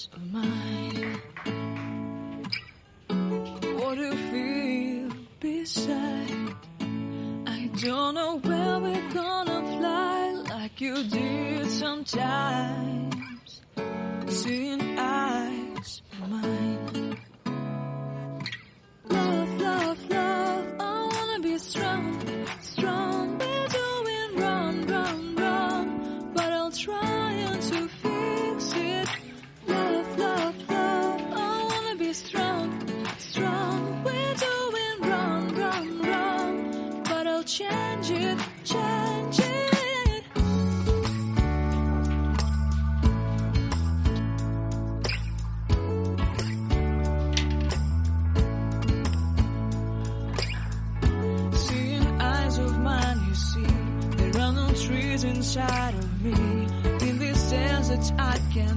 eyes of mine. What do you feel beside? I don't know where we're gonna fly like you did sometimes. Seeing eyes of mine. Love, love, love, I wanna be strong, strong. We're doing wrong, wrong, wrong, but I'll try to fix it. Love, love, love, I wanna be strong, strong. We're doing wrong, wrong, wrong, but I'll change it, change it. Trees inside of me, in this sense that I can